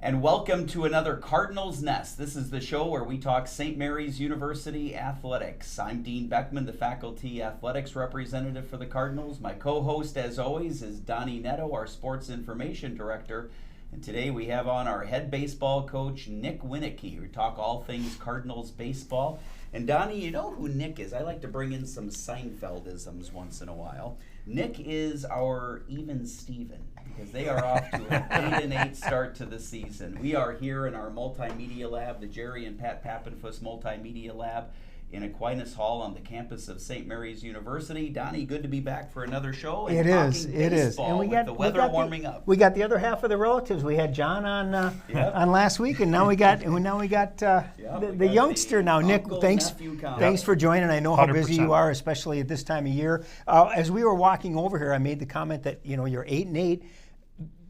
And welcome to another Cardinals Nest. This is the show where we talk St. Mary's University athletics. I'm Dean Beckman, the faculty athletics representative for the Cardinals. My co-host, as always, is Donny Nadeau, our sports information director. And today we have on our head baseball coach, Nick Winecke. We talk all things Cardinals baseball. And Donny, you know who Nick is. I like to bring in some Seinfeldisms once in a while. Nick is our even Steven, because they are off to an 8-8 start to the season. We are here in our multimedia lab, the Jerry and Pat Pappenfuss Multimedia Lab in Aquinas Hall on the campus of St. Mary's University. Donny, good to be back for another show. And it is. And we got the weather warming up. We got the other half of the relatives. We had John on last week, and now we got the youngster now. Nick, thanks for joining. I know how 100%. busy you are, especially at this time of year. As we were walking over here, I made the comment that you're 8-8.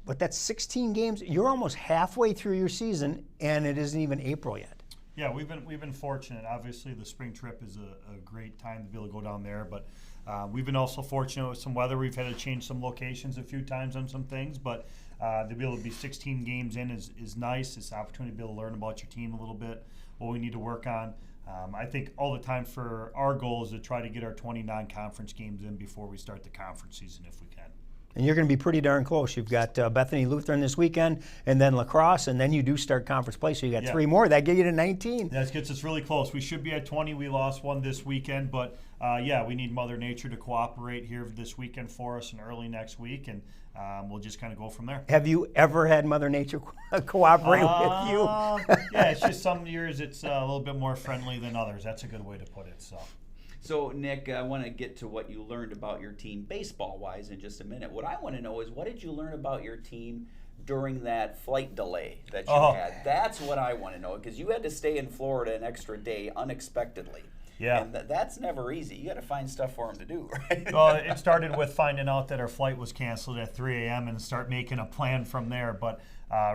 But that's 16 games. You're almost halfway through your season, and it isn't even April yet. Yeah, we've been fortunate. Obviously, the spring trip is a great time to be able to go down there. But we've been also fortunate with some weather. We've had to change some locations a few times on some things. But to be able to be 16 games in is nice. It's an opportunity to be able to learn about your team a little bit, what we need to work on. I think all the time for our goal is to try to get our 20 non-conference games in before we start the conference season if we can. And you're going to be pretty darn close. You've got Bethany Lutheran this weekend, and then lacrosse, and then you do start conference play, so you got 3 more. That gets you to 19. That gets us really close. We should be at 20. We lost one this weekend, but we need Mother Nature to cooperate here this weekend for us and early next week, and we'll just kind of go from there. Have you ever had Mother Nature cooperate with you? Yeah, it's just some years it's a little bit more friendly than others. That's a good way to put it. So, Nick, I want to get to what you learned about your team baseball-wise in just a minute. What I want to know is, what did you learn about your team during that flight delay that you had? That's what I want to know, because you had to stay in Florida an extra day unexpectedly. Yeah. And that's never easy. You got to find stuff for them to do, right? Well, it started with finding out that our flight was canceled at 3 a.m. and start making a plan from there. But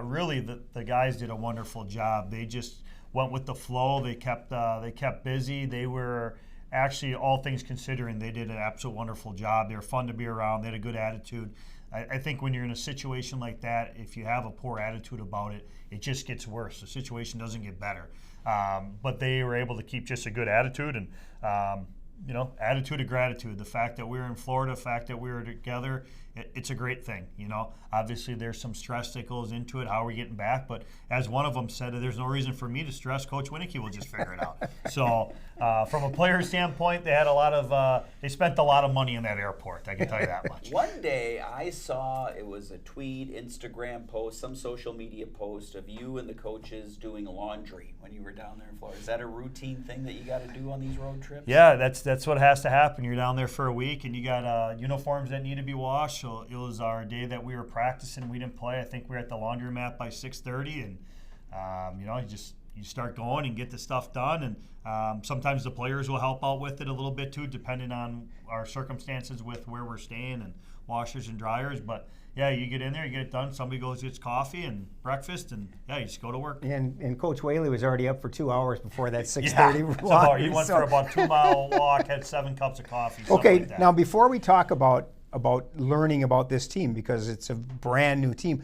really, the guys did a wonderful job. They just went with the flow. They kept busy. They were... Actually, all things considering, they did an absolute wonderful job. They were fun to be around. They had a good attitude. I think when you're in a situation like that, if you have a poor attitude about it, it just gets worse. The situation doesn't get better. But they were able to keep just a good attitude and, attitude of gratitude. The fact that we were in Florida, the fact that we were together, it's a great thing. Obviously there's some stress that goes into it. How are we getting back? But as one of them said, there's no reason for me to stress. Coach Winecke will just figure it out. So from a player standpoint, they spent a lot of money in that airport. I can tell you that much. One day I saw, it was a tweet, Instagram post, some social media post of you and the coaches doing laundry when you were down there in Florida. Is that a routine thing that you got to do on these road trips? Yeah, that's what has to happen. You're down there for a week and you got uniforms that need to be washed. So it was our day that we were practicing. We didn't play. I think we were at the laundromat by 6:30, and you start going and get the stuff done. And sometimes the players will help out with it a little bit too, depending on our circumstances with where we're staying and washers and dryers. But yeah, you get in there, you get it done. Somebody goes gets coffee and breakfast, and you just go to work. And Coach Whaley was already up for 2 hours before that 6:30 walk. He went for about 2-mile walk, had 7 cups of coffee. Okay, like that. Now before we talk about learning about this team, because it's a brand new team,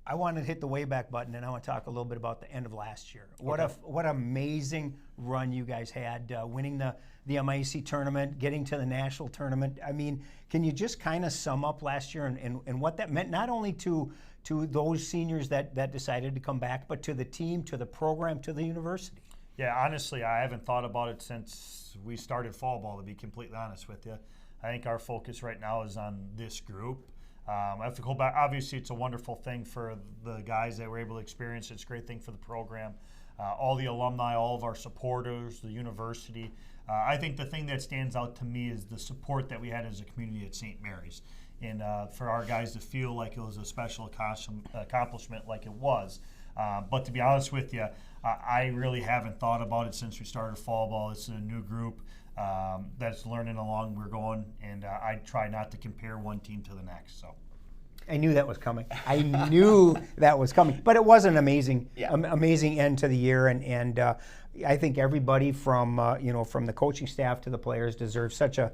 I want to hit the way back button, and I want to talk a little bit about the end of last year. What amazing run you guys had, winning the MIAC tournament, getting to the national tournament. I mean, can you just kind of sum up last year and what that meant, not only to those seniors that decided to come back, but to the team, to the program, to the university? Yeah, honestly, I haven't thought about it since we started fall ball, to be completely honest with you. I think our focus right now is on this group. I have to go back. Obviously, it's a wonderful thing for the guys that were able to experience it. It's a great thing for the program. All the alumni, all of our supporters, the university. I think the thing that stands out to me is the support that we had as a community at St. Mary's. And for our guys to feel like it was a special accomplishment like it was. But to be honest with you, I really haven't thought about it since we started fall ball. It's a new group that's learning along we're going, and I try not to compare one team to the next. So I knew that was coming. But it was an amazing end to the year, and I think everybody from the coaching staff to the players deserves such a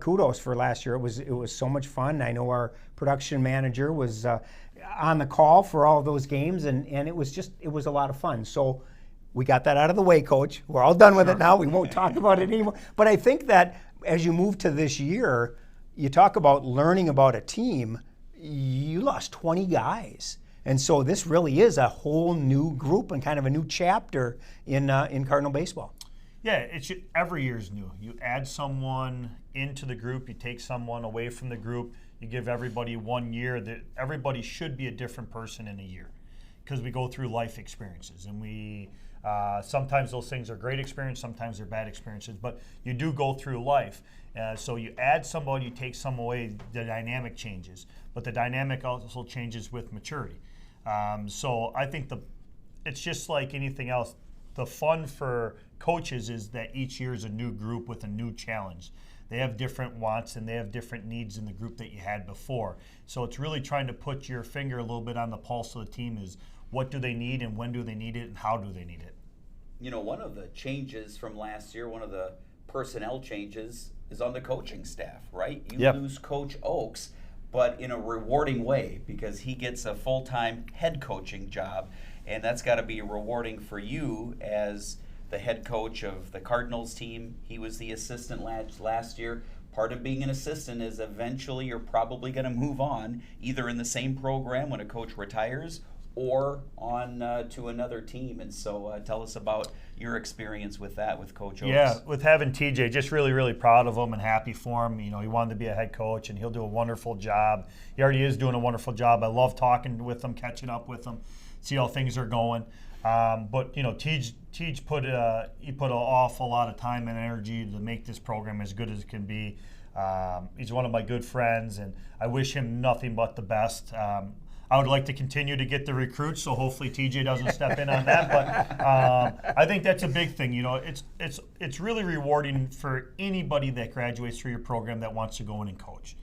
kudos for last year. It was so much fun. I know our production manager was on the call for all those games, and it was a lot of fun. So we got that out of the way, Coach. We're all done with it now. We won't talk about it anymore. But I think that as you move to this year, you talk about learning about a team. You lost 20 guys. And so this really is a whole new group and kind of a new chapter in Cardinal baseball. Yeah, every year is new. You add someone into the group, you take someone away from the group, you give everybody 1 year. That everybody should be a different person in a year, because we go through life experiences, and we sometimes those things are great experiences, sometimes they're bad experiences, but you do go through life. So you add somebody, you take some away, the dynamic changes, but the dynamic also changes with maturity. So I think it's just like anything else. The fun for coaches is that each year is a new group with a new challenge. They have different wants and they have different needs in the group that you had before. So it's really trying to put your finger a little bit on the pulse of the team. Is what do they need and when do they need it and how do they need it? You know, one of the changes from last year, one of the personnel changes is on the coaching staff, right? You lose Coach Oakes, but in a rewarding way, because he gets a full-time head coaching job, and that's got to be rewarding for you as the head coach of the Cardinals team. He was the assistant last year. Part of being an assistant is eventually you're probably going to move on, either in the same program when a coach retires or on to another team. And so tell us about your experience with that with Coach Oakes. Yeah, with having TJ, just really, really proud of him and happy for him. You know, he wanted to be a head coach, and he'll do a wonderful job. He already is doing a wonderful job. I love talking with him, catching up with him, see how things are going. But you know, Tej put an awful lot of time and energy to make this program as good as it can be. He's one of my good friends, and I wish him nothing but the best. I would like to continue to get the recruits, so hopefully TJ doesn't step in on that. But I think that's a big thing. You know, it's really rewarding for anybody that graduates through your program that wants to go in and coach.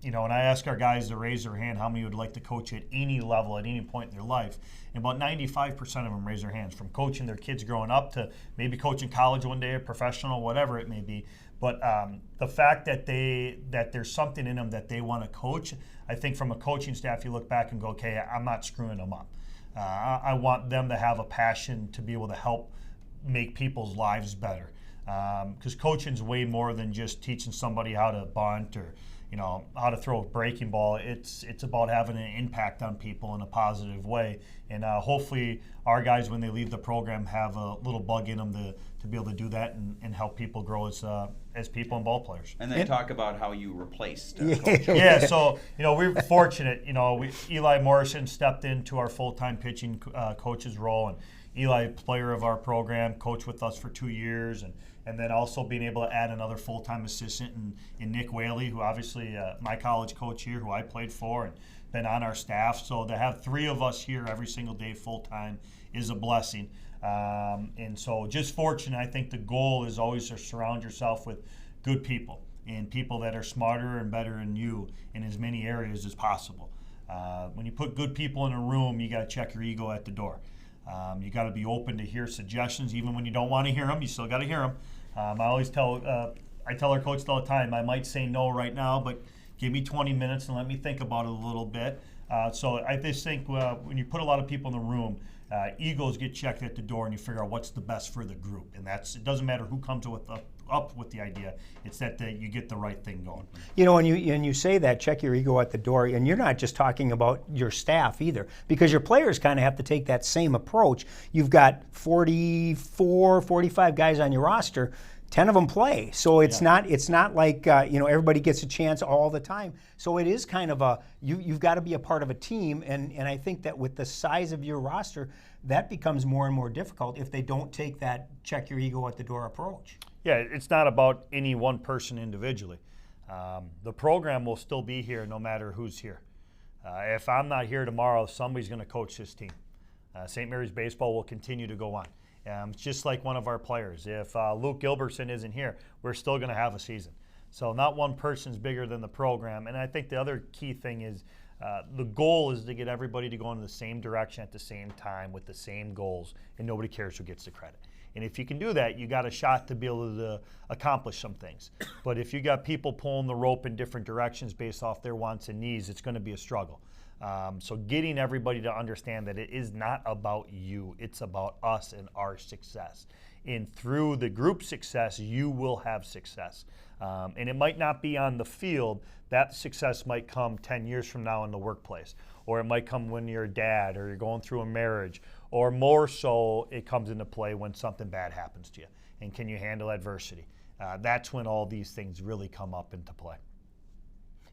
You know, and I ask our guys to raise their hand how many would like to coach at any level at any point in their life. And about 95% of them raise their hands, from coaching their kids growing up to maybe coaching college one day, or professional, whatever it may be. But the fact that there's something in them that they want to coach, I think from a coaching staff, you look back and go, okay, I'm not screwing them up. I want them to have a passion to be able to help make people's lives better. Because coaching's way more than just teaching somebody how to bunt or, you know, how to throw a breaking ball. It's about having an impact on people in a positive way. And hopefully our guys, when they leave the program, have a little bug in them to be able to do that and help people grow as people and ball players. And then talk about how you replaced Coach. Yeah, so, you know, we're fortunate. You know, Eli Morrison stepped into our full-time pitching coach's role, and Eli, player of our program, coached with us for 2 years, and then also being able to add another full-time assistant in Nick Winecke, who obviously my college coach here, who I played for and been on our staff. So to have 3 of us here every single day full-time is a blessing. And so just fortunate. I think the goal is always to surround yourself with good people and people that are smarter and better than you in as many areas as possible. When you put good people in a room, you got to check your ego at the door. You got to be open to hear suggestions, even when you don't want to hear them. You still got to hear them. I tell our coach all the time, I might say no right now, but give me 20 minutes and let me think about it a little bit. So I just think when you put a lot of people in the room, egos get checked at the door, and you figure out what's the best for the group. And it doesn't matter who comes up with the idea. It's that you get the right thing going. You know, and you say that, check your ego at the door, and you're not just talking about your staff either, because your players kind of have to take that same approach. You've got 44, 45 guys on your roster. 10 of them play, so it's not like you know, everybody gets a chance all the time. So it is kind of you've got to be a part of a team, and I think that with the size of your roster, that becomes more and more difficult if they don't take that check your ego at the door approach. Yeah, it's not about any one person individually. The program will still be here no matter who's here. If I'm not here tomorrow, somebody's going to coach this team. St. Mary's baseball will continue to go on. It's just like one of our players. If Luke Gilbertson isn't here, we're still going to have a season. So not one person's bigger than the program. And I think the other key thing is the goal is to get everybody to go in the same direction at the same time with the same goals, and nobody cares who gets the credit. And if you can do that, you got a shot to be able to accomplish some things. But if you got people pulling the rope in different directions based off their wants and needs, it's going to be a struggle. So getting everybody to understand that it is not about you, it's about us and our success. And through the group success, you will have success. And it might not be on the field. That success might come 10 years from now in the workplace, or it might come when you're a dad or you're going through a marriage, or more so it comes into play when something bad happens to you. And can you handle adversity? That's when all these things really come up into play.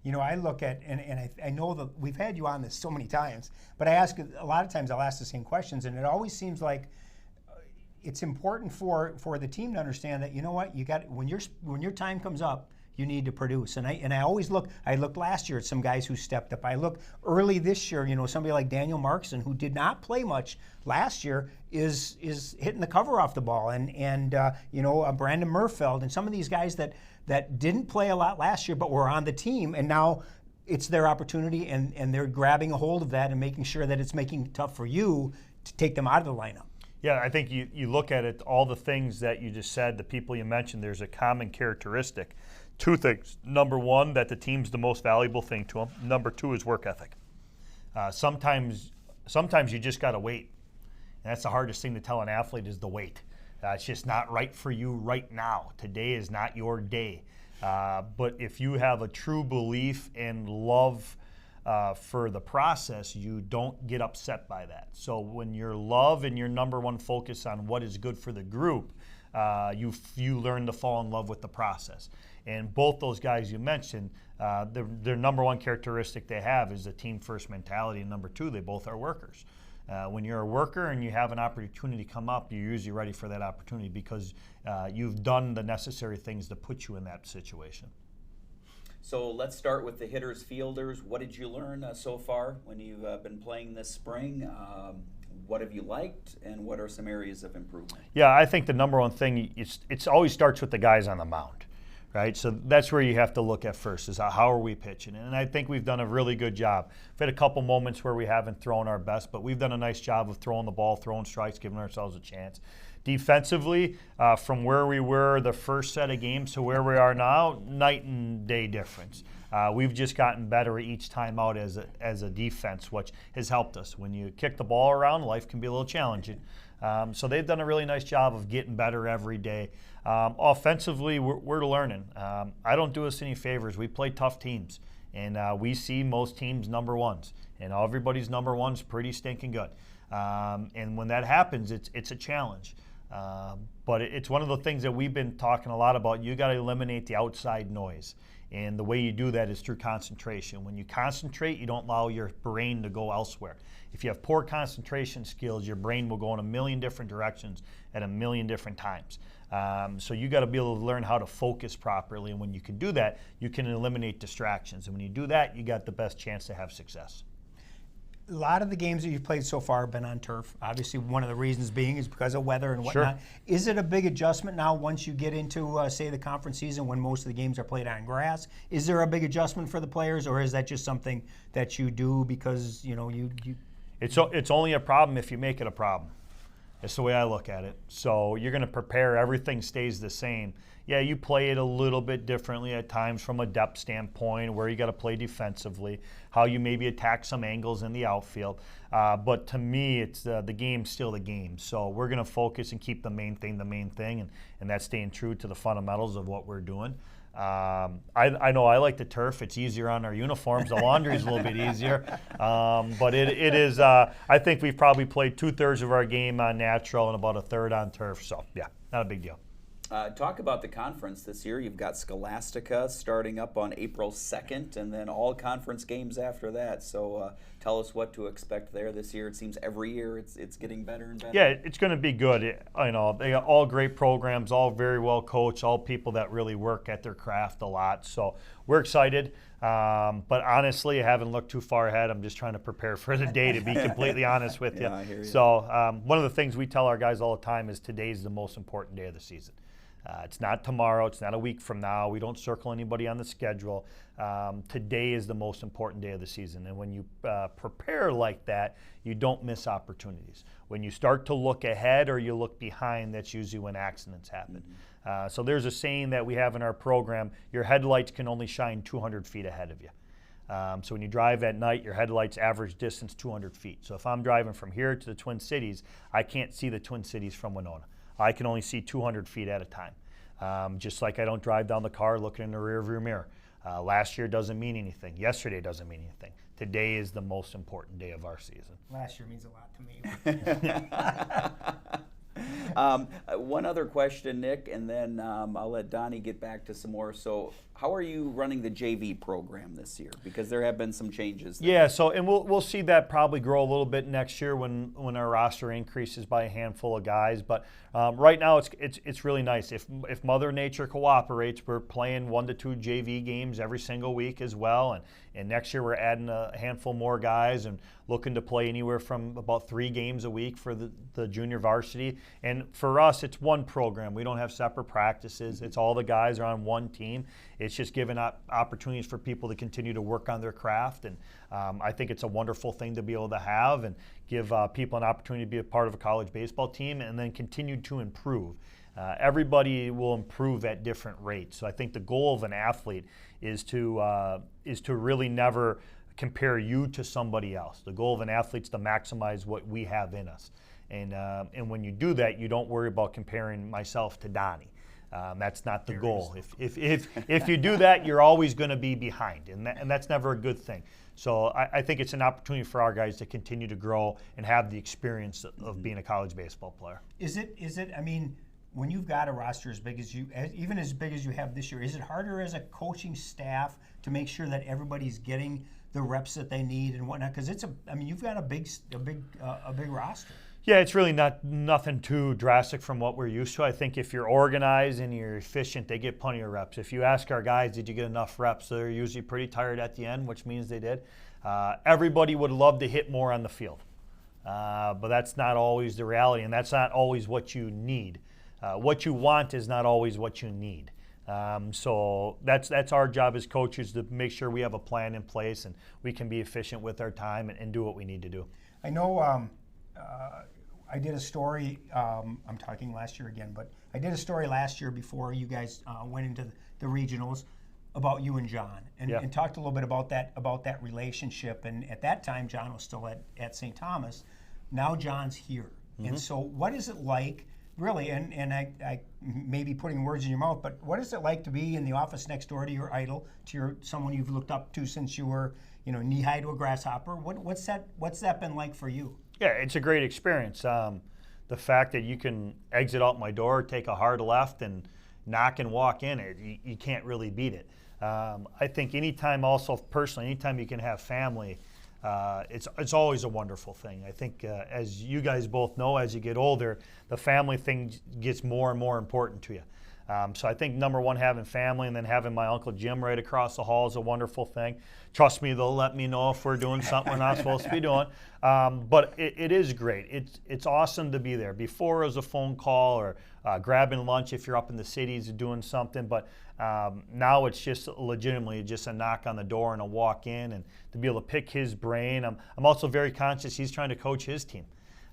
You know, I look at, and I know that we've had you on this so many times, but I ask, a lot of times I'll ask the same questions, and it always seems like it's important for the team to understand that, you know what, you got, when your time comes up, you need to produce. And I always look, I looked last year at some guys who stepped up. I look early this year, you know, somebody like Daniel Markson, who did not play much last year, is hitting the cover off the ball. And you know, Brandon Murfeld and some of these guys that didn't play a lot last year but were on the team, and now it's their opportunity, and they're grabbing a hold of that and making sure that it's making it tough for you to take them out of the lineup. Yeah, I think you look at it, all the things that you just said, the people you mentioned, there's a common characteristic. Two things. Number one, that the team's the most valuable thing to them. Number two is work ethic. Sometimes you just got to wait. And that's the hardest thing to tell an athlete is the wait. It's just not right for you right now. Today is not your day. But if you have a true belief and love for the process, you don't get upset by that. So when your love and your number one focus on what is good for the group, you learn to fall in love with the process. And both those guys you mentioned, their number one characteristic they have is a team first mentality, and number two, they both are workers. When you're a worker and you have an opportunity come up, you're usually ready for that opportunity because you've done the necessary things to put you in that situation. So let's start with the hitters, fielders. What did you learn so far when you've been playing this spring? What have you liked, and what are some areas of improvement? Yeah, I think the number one thing, it always starts with the guys on the mound, right? So that's where you have to look at first, is how are we pitching? And I think we've done a really good job. We've had a couple moments where we haven't thrown our best, but we've done a nice job of throwing the ball, throwing strikes, giving ourselves a chance. Defensively, from where we were the first set of games to where we are now, night and day difference. We've just gotten better each time out as a defense, which has helped us. When you kick the ball around, life can be a little challenging. So they've done a really nice job of getting better every day. Offensively, we're learning. I don't do us any favors. We play tough teams, and we see most teams number ones, and everybody's number one's pretty stinking good. And when that happens, it's a challenge. But it's one of the things that we've been talking a lot about. You got to eliminate the outside noise. And the way you do that is through concentration. When you concentrate, you don't allow your brain to go elsewhere. If you have poor concentration skills, your brain will go in a million different directions at a million different times. So you got to be able to learn how to focus properly. And when you can do that, you can eliminate distractions. And when you do that, you got the best chance to have success. A lot of the games that you've played so far have been on turf. Obviously, one of the reasons being is because of weather and whatnot. Sure. Is it a big adjustment now once you get into, say, the conference season when most of the games are played on grass? Is there a big adjustment for the players, or is that just something that you do because, you know, you It's only a problem if you make it a problem. That's the way I look at it. So you're going to prepare, everything stays the same. Yeah, you play it a little bit differently at times from a depth standpoint, where you got to play defensively, how you maybe attack some angles in the outfield. But to me, it's the game's still the game. So we're going to focus and keep the main thing, and that's staying true to the fundamentals of what we're doing. I know I like the turf. It's easier on our uniforms. The laundry's a little bit easier. But it is, I think we've probably played 2/3 of our game on natural and about 1/3 on turf. So, yeah, not a big deal. Talk about the conference this year. You've got Scholastica starting up on April 2nd, and then all conference games after that. So tell us what to expect there this year. It seems every year it's getting better and better. Yeah, it's going to be good. They got all great programs, all very well coached, all people that really work at their craft a lot. So we're excited. But honestly, I haven't looked too far ahead. I'm just trying to prepare for the day, to be completely honest with you. Yeah, I hear you. So one of the things we tell our guys all the time is today's the most important day of the season. It's not tomorrow. It's not a week from now. We don't circle anybody on the schedule. Today is the most important day of the season. And when you prepare like that, you don't miss opportunities. When you start to look ahead or you look behind, that's usually when accidents happen. So there's a saying that we have in our program: your headlights can only shine 200 feet ahead of you. So when you drive at night, your headlights average distance 200 feet. So if I'm driving from here to the Twin Cities, I can't see the Twin Cities from Winona. I can only see 200 feet at a time. Just like I don't drive down the car looking in the rearview mirror. Last year doesn't mean anything. Yesterday doesn't mean anything. Today is the most important day of our season. Last year means a lot to me. One other question, Nick, and then I'll let Donnie get back to some more. So how are you running the JV program this year? Because there have been some changes there. Yeah, so and we'll see that probably grow a little bit next year when our roster increases by a handful of guys. But right now it's really nice. If Mother Nature cooperates, we're playing 1 to 2 JV games every single week as well. And next year we're adding a handful more guys and looking to play anywhere from about 3 games a week for the junior varsity. And for us, it's one program. We don't have separate practices. It's all the guys are on one team. It's just giving opportunities for people to continue to work on their craft. And I think it's a wonderful thing to be able to have and give people an opportunity to be a part of a college baseball team and then continue to improve. Everybody will improve at different rates. So I think the goal of an athlete is to really never compare you to somebody else. The goal of an athlete is to maximize what we have in us. And when you do that, you don't worry about comparing myself to Donnie. That's not the goal. If you do that, you're always going to be behind, and that's never a good thing. So I think it's an opportunity for our guys to continue to grow and have the experience of being a college baseball player. Is it? I mean, when you've got a roster as big as you have this year, is it harder as a coaching staff to make sure that everybody's getting the reps that they need and whatnot? Because you've got a big roster. Yeah, it's really nothing too drastic from what we're used to. I think if you're organized and you're efficient, they get plenty of reps. If you ask our guys, did you get enough reps? They're usually pretty tired at the end, which means they did. Everybody would love to hit more on the field, but that's not always the reality, and that's not always what you need. What you want is not always what you need. So that's our job as coaches, to make sure we have a plan in place and we can be efficient with our time and do what we need to do. I know I did a story, I'm talking last year again, but I did a story last year before you guys went into the regionals about you and John and talked a little bit about that relationship. And at that time, John was still at St. Thomas. Now John's here. Mm-hmm. And so what is it like, really, and I may be putting words in your mouth, but what is it like to be in the office next door to your idol, to someone you've looked up to since you were knee-high to a grasshopper? What's that been like for you? Yeah, it's a great experience. The fact that you can exit out my door, take a hard left, and knock and walk in, you can't really beat it. I think anytime you can have family, it's always a wonderful thing. I think as you guys both know, as you get older, the family thing gets more and more important to you. So I think number one, having family, and then having my Uncle Jim right across the hall is a wonderful thing. Trust me, they'll let me know if we're doing something we're not supposed to be doing. But it is great. It's awesome to be there. Before it was a phone call or grabbing lunch if you're up in the cities doing something. But now it's just legitimately just a knock on the door and a walk in, and to be able to pick his brain. I'm also very conscious he's trying to coach his team,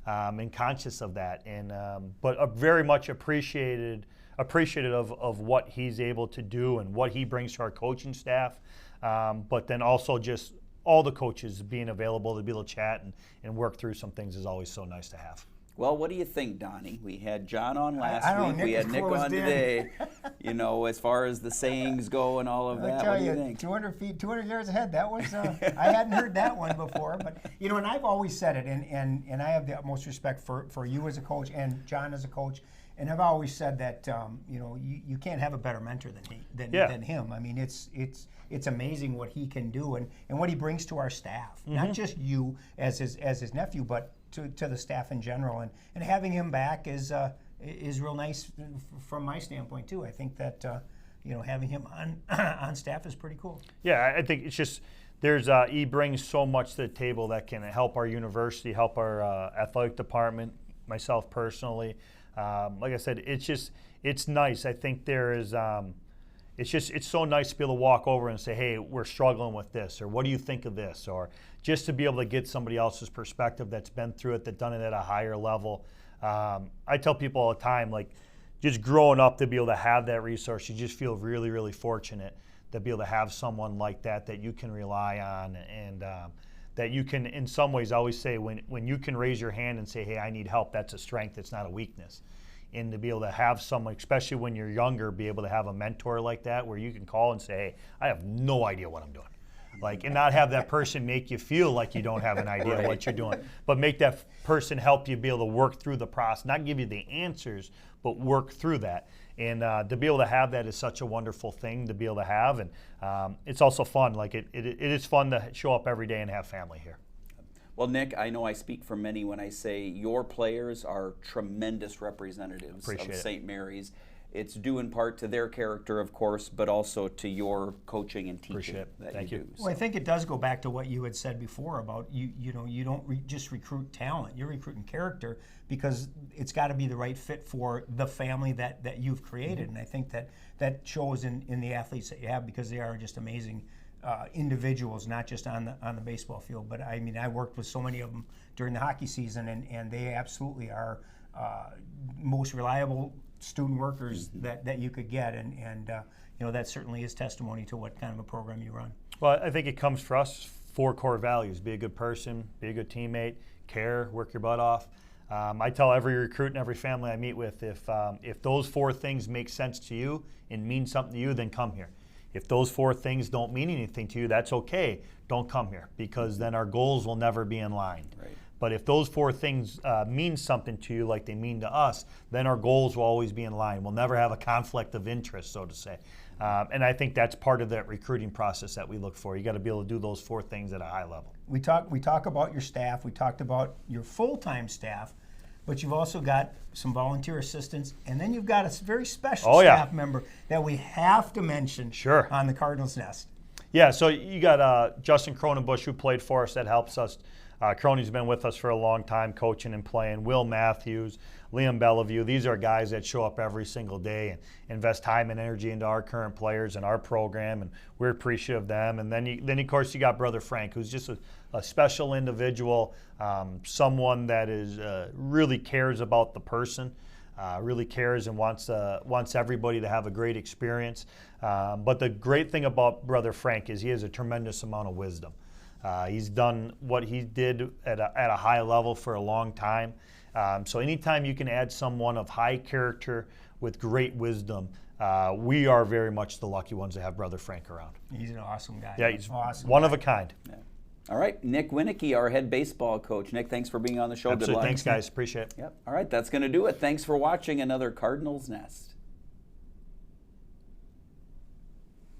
and conscious of that. And but very much appreciative of what he's able to do and what he brings to our coaching staff, but then also just all the coaches being available to be able to chat and work through some things is always so nice to have. Well, what do you think, Donnie? We had John on last week. We had Nick on in. today. As far as the sayings go and all of that, what do you think? 200 feet, 200 yards ahead. That was I hadn't heard that one before. But and I've always said it, and I have the utmost respect for you as a coach and John as a coach. And I've always said that you can't have a better mentor than him. I mean, it's amazing what he can do and what he brings to our staff. Mm-hmm. Not just you as his nephew, but to the staff in general. And having him back is real nice from my standpoint too. I think that having him on staff is pretty cool. Yeah, I think it's just he brings so much to the table that can help our university, help our athletic department, myself personally. Like I said, it's nice. I think it's so nice to be able to walk over and say, hey, we're struggling with this, or what do you think of this? Or just to be able to get somebody else's perspective that's been through it, that's done it at a higher level. I tell people all the time, like, just growing up to be able to have that resource, you just feel really, really fortunate to be able to have someone like that you can rely on, and that you can, in some ways, I always say when you can raise your hand and say, hey, I need help, that's a strength, it's not a weakness. And to be able to have someone, especially when you're younger, be able to have a mentor like that where you can call and say, hey, I have no idea what I'm doing. And not have that person make you feel like you don't have an idea of what you're doing, but make that person help you be able to work through the process, not give you the answers, but work through that. And to be able to have that is such a wonderful thing to be able to have. And it's also fun. It is fun to show up every day and have family here. Well, Nick, I know I speak for many when I say your players are tremendous representatives of St. Mary's. It's due in part to their character, of course, but also to your coaching and teaching that you do. Well, I think it does go back to what you had said before about you don't just recruit talent, you're recruiting character, because it's got to be the right fit for the family that you've created. And I think that shows in the athletes that you have, because they are just amazing individuals, not just on the baseball field. But I mean, I worked with so many of them during the hockey season, and they absolutely are most reliable student workers that you could get, and that certainly is testimony to what kind of a program you run. Well, I think it comes for us 4 core values: be a good person, be a good teammate, care, work your butt off. I tell every recruit and every family I meet with, if those 4 things make sense to you and mean something to you, then come here. If those 4 things don't mean anything to you, that's okay. Don't come here, because then our goals will never be in line. Right. But if those 4 things mean something to you like they mean to us, then our goals will always be in line. We'll never have a conflict of interest, so to say. And I think that's part of that recruiting process that we look for. You got to be able to do those 4 things at a high level. We talk about your staff. We talked about your full-time staff, but you've also got some volunteer assistants, and then you've got a very special staff member that we have to mention on the Cardinals Nest. Yeah, so you got Justin Cronenbush, who played for us, that helps us. Crony's been with us for a long time, coaching and playing. Will Matthews, Liam Bellevue, these are guys that show up every single day and invest time and energy into our current players and our program, and we're appreciative of them. And then of course, you got Brother Frank, who's just a special individual, someone that is really cares about the person, really cares and wants everybody to have a great experience. But the great thing about Brother Frank is he has a tremendous amount of wisdom. He's done what he did at a high level for a long time. So anytime you can add someone of high character with great wisdom, we are very much the lucky ones to have Brother Frank around. He's an awesome guy. Yeah, he's one of a kind. Yeah. All right, Nick Winecke, our head baseball coach. Nick, thanks for being on the show. Absolutely. Good luck. Thanks, guys. Appreciate it. Yep. All right, that's going to do it. Thanks for watching another Cardinals Nest.